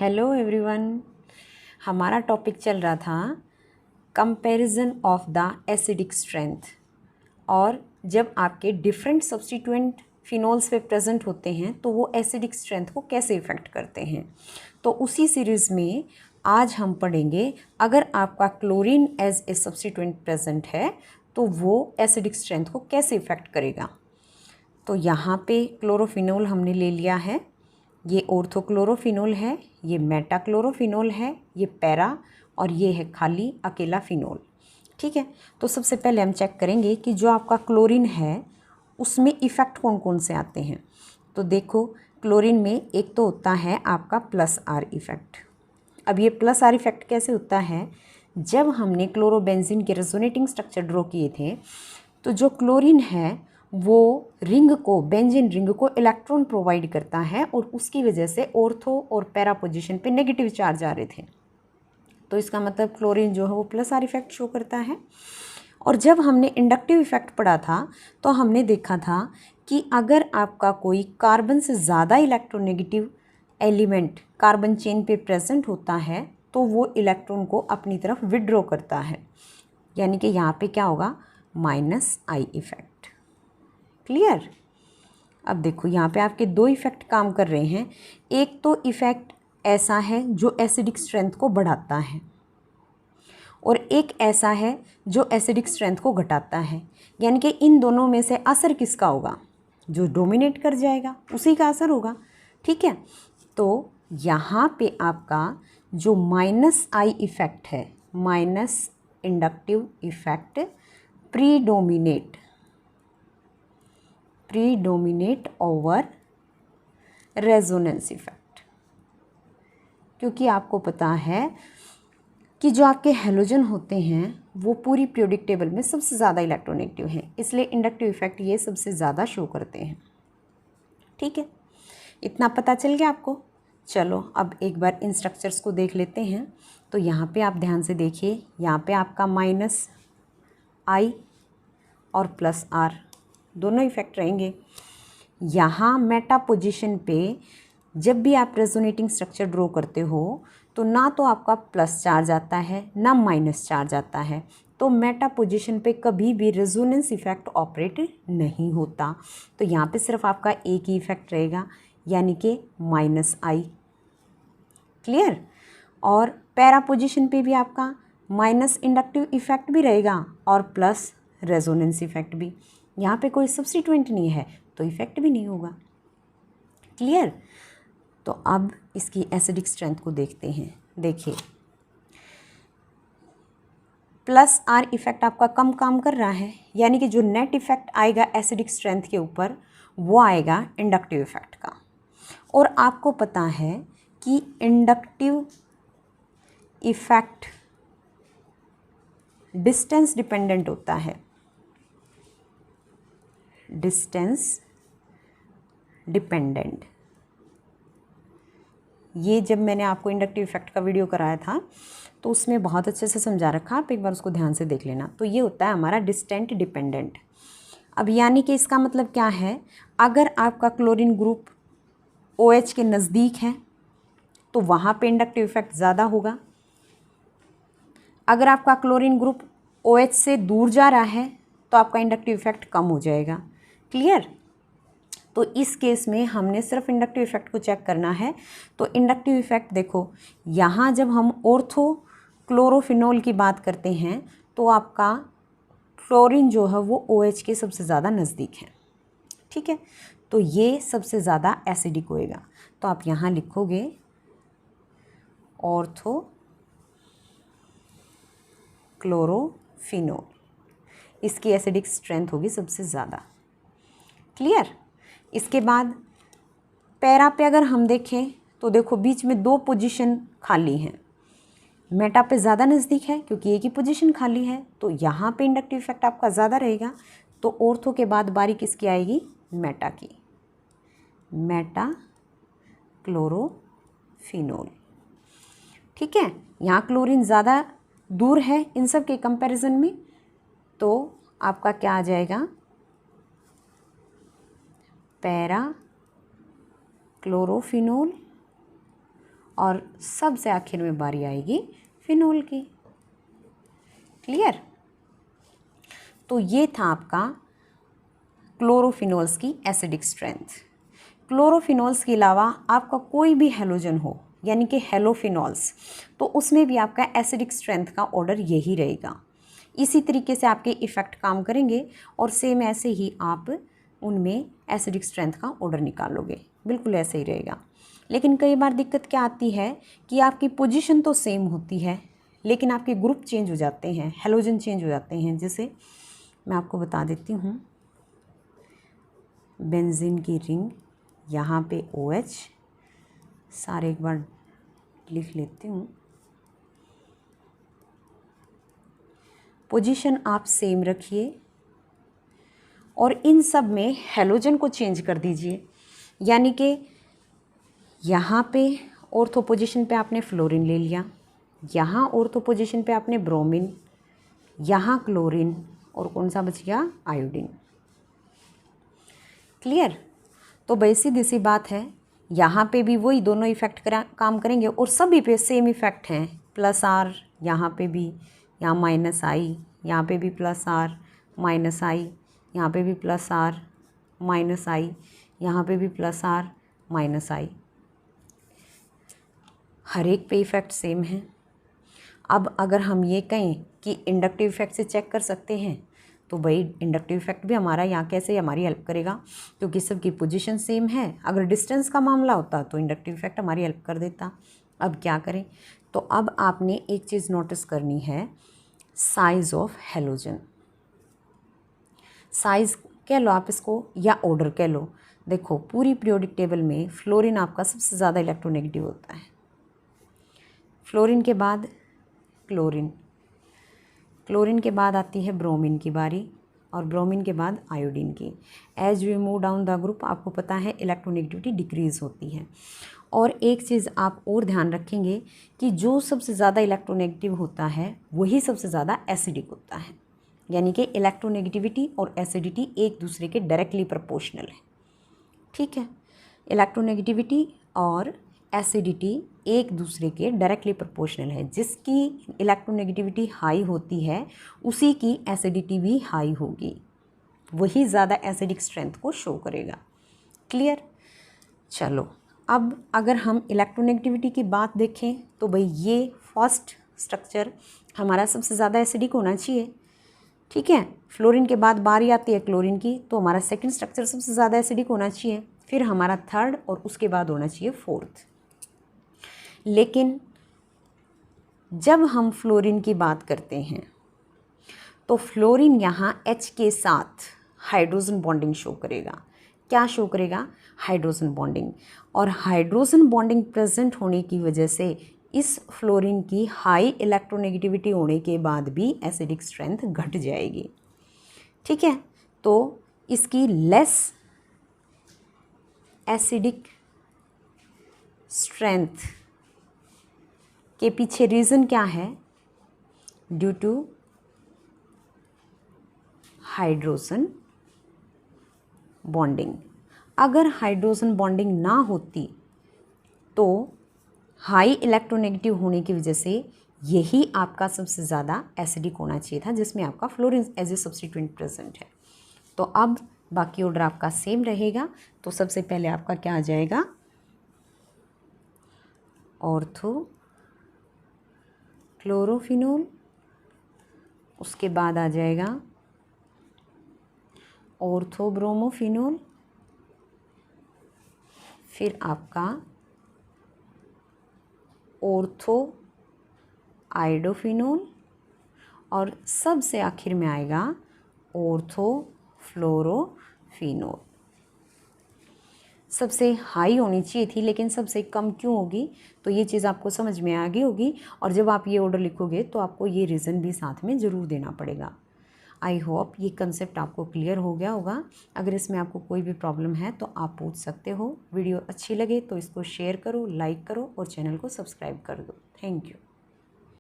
Hello everyone. हमारा topic चल रहा था comparison of the acidic strength. और जब आपके डिफरेंट सब्स्टिट्यूएंट फिनोल्स पे प्रेजेंट होते हैं तो वो एसिडिक स्ट्रेंथ को कैसे इफ़ेक्ट करते हैं। तो उसी सीरीज़ में आज हम पढ़ेंगे, अगर आपका chlorine as a substituent present है तो वो एसिडिक स्ट्रेंथ को कैसे इफ़ेक्ट करेगा। तो यहाँ पे क्लोरोफिनोल हमने ले लिया है, ये ऑर्थोक्लोरोफिनोल है, ये मेटाक्लोरोफिनोल है, ये पैरा, और ये है खाली अकेला फिनोल। ठीक है, तो सबसे पहले हम चेक करेंगे कि जो आपका क्लोरीन है उसमें इफ़ेक्ट कौन कौन से आते हैं। तो देखो, क्लोरीन में एक तो होता है आपका प्लस आर इफ़ेक्ट। अब ये प्लस आर इफ़ेक्ट कैसे होता है, जब हमने क्लोरोबेंजीन के रेजोनेटिंग स्ट्रक्चर ड्रॉ किए थे तो जो क्लोरीन है वो रिंग को, बेंजीन रिंग को इलेक्ट्रॉन प्रोवाइड करता है और उसकी वजह से ऑर्थो और पैरा पोजीशन पे नेगेटिव चार्ज आ रहे थे। तो इसका मतलब क्लोरीन जो है वो प्लस आर इफेक्ट शो करता है। और जब हमने इंडक्टिव इफेक्ट पढ़ा था तो हमने देखा था कि अगर आपका कोई कार्बन से ज़्यादा इलेक्ट्रोनेगेटिव एलिमेंट कार्बन चेन पे प्रेजेंट होता है तो वो इलेक्ट्रॉन को अपनी तरफ विड्रॉ करता है, यानी कि यहाँ पे क्या होगा, माइनस आई इफेक्ट। क्लियर। अब देखो यहाँ पे आपके दो इफ़ेक्ट काम कर रहे हैं। एक तो इफ़ेक्ट ऐसा है जो एसिडिक स्ट्रेंथ को बढ़ाता है और एक ऐसा है जो एसिडिक स्ट्रेंथ को घटाता है, यानी कि इन दोनों में से असर किसका होगा, जो डोमिनेट कर जाएगा उसी का असर होगा। ठीक है, तो यहाँ पे आपका जो माइनस आई इफ़ेक्ट है, minus inductive effect predominate over resonance effect, क्योंकि आपको पता है कि जो आपके हैलोजन होते हैं वो पूरी पीरियोडिक टेबल में सबसे ज़्यादा इलेक्ट्रोनेगेटिव हैं, इसलिए इंडक्टिव इफेक्ट ये सबसे ज़्यादा शो करते हैं। ठीक है, इतना पता चल गया आपको। चलो अब एक बार इन स्ट्रक्चर्स को देख लेते हैं। तो यहाँ पे आप ध्यान से देखिए, यहाँ पे आपका माइनस आई और प्लस आर दोनों इफ़ेक्ट रहेंगे। यहाँ मेटा पोजीशन पे जब भी आप रेजोनेटिंग स्ट्रक्चर ड्रॉ करते हो तो ना तो आपका प्लस चार्ज आता है ना माइनस चार्ज आता है, तो मेटा पोजीशन पे कभी भी रेजोनेंस इफेक्ट ऑपरेट नहीं होता। तो यहाँ पे सिर्फ आपका एक ही इफेक्ट रहेगा, यानी कि माइनस आई। क्लियर। और पैरा पोजीशन पे भी आपका माइनस इंडक्टिव इफेक्ट भी रहेगा और प्लस रेजोनेंस इफेक्ट भी। यहाँ पे कोई सब्स्टिट्यूएंट नहीं है तो इफेक्ट भी नहीं होगा। क्लियर। तो अब इसकी एसिडिक स्ट्रेंथ को देखते हैं। देखिए, प्लस आर इफेक्ट आपका कम काम कर रहा है, यानी कि जो नेट इफेक्ट आएगा एसिडिक स्ट्रेंथ के ऊपर वो आएगा इंडक्टिव इफेक्ट का। और आपको पता है कि इंडक्टिव इफेक्ट डिस्टेंस डिपेंडेंट होता है, डिस्टेंस डिपेंडेंट। ये जब मैंने आपको इंडक्टिव इफेक्ट का वीडियो कराया था तो उसमें बहुत अच्छे से समझा रखा, आप एक बार उसको ध्यान से देख लेना। तो ये होता है हमारा डिस्टेंट डिपेंडेंट। अब यानी कि इसका मतलब क्या है, अगर आपका क्लोरीन ग्रुप OH के नज़दीक है तो वहाँ पे इंडक्टिव इफेक्ट ज़्यादा होगा। अगर आपका क्लोरीन ग्रुप OH से दूर जा रहा है तो आपका इंडक्टिव इफेक्ट कम हो जाएगा। क्लियर। तो इस केस में हमने सिर्फ इंडक्टिव इफेक्ट को चेक करना है। तो इंडक्टिव इफेक्ट देखो, यहाँ जब हम ऑर्थो क्लोरोफिनोल की बात करते हैं तो आपका क्लोरीन जो है वो OH के सबसे ज़्यादा नज़दीक है। ठीक है, तो ये सबसे ज़्यादा एसिडिक होएगा। तो आप यहाँ लिखोगे ऑर्थो क्लोरोफिनोल, इसकी एसिडिक स्ट्रेंथ होगी सबसे ज़्यादा। क्लियर। इसके बाद पैरा पे अगर हम देखें तो देखो बीच में दो पोजीशन खाली हैं, मेटा पे ज़्यादा नज़दीक है क्योंकि एक ही पोजीशन खाली है, तो यहाँ पे इंडक्टिव इफेक्ट आपका ज़्यादा रहेगा। तो ऑर्थो के बाद बारी किसकी आएगी, मेटा की, मेटा क्लोरोफिनोल। ठीक है, यहाँ क्लोरीन ज़्यादा दूर है इन सब के कंपैरिजन में, तो आपका क्या आ जाएगा, पैरा क्लोरोफिनोल और सबसे आखिर में बारी आएगी फिनोल की। क्लियर? तो ये था आपका क्लोरोफिनोल्स की एसिडिक स्ट्रेंथ। क्लोरोफिनोल्स के अलावा आपका कोई भी हेलोजन हो यानी कि हेलोफिनॉल्स, तो उसमें भी आपका एसिडिक स्ट्रेंथ का ऑर्डर यही रहेगा। इसी तरीके से आपके इफ़ेक्ट काम करेंगे और सेम ऐसे ही आप उनमें एसिडिक स्ट्रेंथ का ऑर्डर निकालोगे, बिल्कुल ऐसे ही रहेगा। लेकिन कई बार दिक्कत क्या आती है कि आपकी पोजीशन तो सेम होती है लेकिन आपके ग्रुप चेंज हो जाते हैं, हेलोजन चेंज हो जाते हैं। जैसे मैं आपको बता देती हूँ, बेंजीन की रिंग, यहाँ पे OH, सारे एक बार लिख लेती हूँ। पोजीशन आप सेम रखिए और इन सब में हेलोजन को चेंज कर दीजिए। यानी कि यहाँ पे ऑर्थो पोजीशन पे आपने फ्लोरीन ले लिया, यहाँ ऑर्थो पोजीशन पे आपने ब्रोमीन, यहाँ क्लोरीन और कौन सा बच गया? आयोडीन। क्लियर? तो भाई सीधी सी बात है, यहाँ पे भी वही दोनों इफ़ेक्ट काम करेंगे और सभी पे सेम इफ़ेक्ट हैं। +R यहाँ पे भी, यहाँ -I, यहाँ पे भी +R -I, यहाँ पे भी +R -I, यहाँ पे भी +R -I, हर एक पे इफ़ेक्ट सेम है। अब अगर हम ये कहें कि इंडक्टिव इफ़ेक्ट से चेक कर सकते हैं, तो भाई इंडक्टिव इफ़ेक्ट भी हमारा यहाँ कैसे हमारी हेल्प करेगा, क्योंकि सबकी पोजीशन सेम है। अगर डिस्टेंस का मामला होता तो इंडक्टिव इफ़ेक्ट हमारी हेल्प कर देता। अब क्या करें? तो अब आपने एक चीज़ नोटिस करनी है, साइज़ ऑफ हेलोजन। साइज़ कह लो आप इसको या ऑर्डर कह लो। देखो पूरी पीरियोडिक टेबल में फ्लोरीन आपका सबसे ज़्यादा इलेक्ट्रोनेगेटिव होता है। फ्लोरीन के बाद क्लोरीन, क्लोरीन के बाद आती है ब्रोमीन की बारी और ब्रोमीन के बाद आयोडीन की। As we move down the group आपको पता है इलेक्ट्रोनेगेटिविटी डिक्रीज़ होती है। और एक चीज़ आप और ध्यान रखेंगे कि जो सबसे ज़्यादा इलेक्ट्रोनेगेटिव होता है वही सबसे ज़्यादा एसिडिक होता है। यानी कि इलेक्ट्रोनेगेटिविटी और एसिडिटी एक दूसरे के डायरेक्टली प्रोपोर्शनल है। ठीक है, इलेक्ट्रोनेगेटिविटी और एसिडिटी एक दूसरे के डायरेक्टली प्रोपोर्शनल है। जिसकी इलेक्ट्रोनेगेटिविटी हाई होती है उसी की एसिडिटी भी हाई होगी, वही ज़्यादा एसिडिक स्ट्रेंथ को शो करेगा। क्लियर? चलो अब अगर हम इलेक्ट्रोनेगेटिविटी की बात देखें तो भाई ये फर्स्ट स्ट्रक्चर हमारा सबसे ज़्यादा एसिडिक होना चाहिए। ठीक है, फ्लोरीन के बाद बारी आती है क्लोरीन की, तो हमारा सेकंड स्ट्रक्चर सबसे ज़्यादा एसिडिक होना चाहिए, फिर हमारा थर्ड और उसके बाद होना चाहिए फोर्थ। लेकिन जब हम फ्लोरीन की बात करते हैं तो फ्लोरीन यहाँ H के साथ हाइड्रोजन बॉन्डिंग शो करेगा। क्या शो करेगा? Hydrogen bonding. और हाइड्रोजन बॉन्डिंग प्रेजेंट होने की वजह से इस फ्लोरीन की हाई इलेक्ट्रोनेगेटिविटी होने के बाद भी एसिडिक स्ट्रेंथ घट जाएगी। ठीक है, तो इसकी लेस एसिडिक स्ट्रेंथ के पीछे रीज़न क्या है? Due to hydrogen bonding. अगर हाइड्रोजन बॉन्डिंग ना होती तो हाई इलेक्ट्रोनेगेटिव होने की वजह से यही आपका सबसे ज़्यादा एसिडिक होना चाहिए था, जिसमें आपका fluorine as a substituent present है। तो अब बाकी ऑर्डर आपका सेम रहेगा। तो सबसे पहले आपका क्या आ जाएगा? ऑर्थो क्लोरोफिनोल, उसके बाद आ जाएगा ऑर्थो ब्रोमोफिनोल, फिर आपका ऑर्थो आइडोफिनोल और सबसे आखिर में आएगा ऑर्थो फ्लोरोफिनोल। सबसे हाई होनी चाहिए थी लेकिन सबसे कम क्यों होगी, तो ये चीज़ आपको समझ में आ गई होगी। और जब आप ये ऑर्डर लिखोगे तो आपको ये रीज़न भी साथ में ज़रूर देना पड़ेगा। आई होप ये कंसेप्ट आपको क्लियर हो गया होगा। अगर इसमें आपको कोई भी प्रॉब्लम है तो आप पूछ सकते हो। वीडियो अच्छी लगे तो इसको शेयर करो, लाइक करो और चैनल को सब्सक्राइब कर दो। Thank you.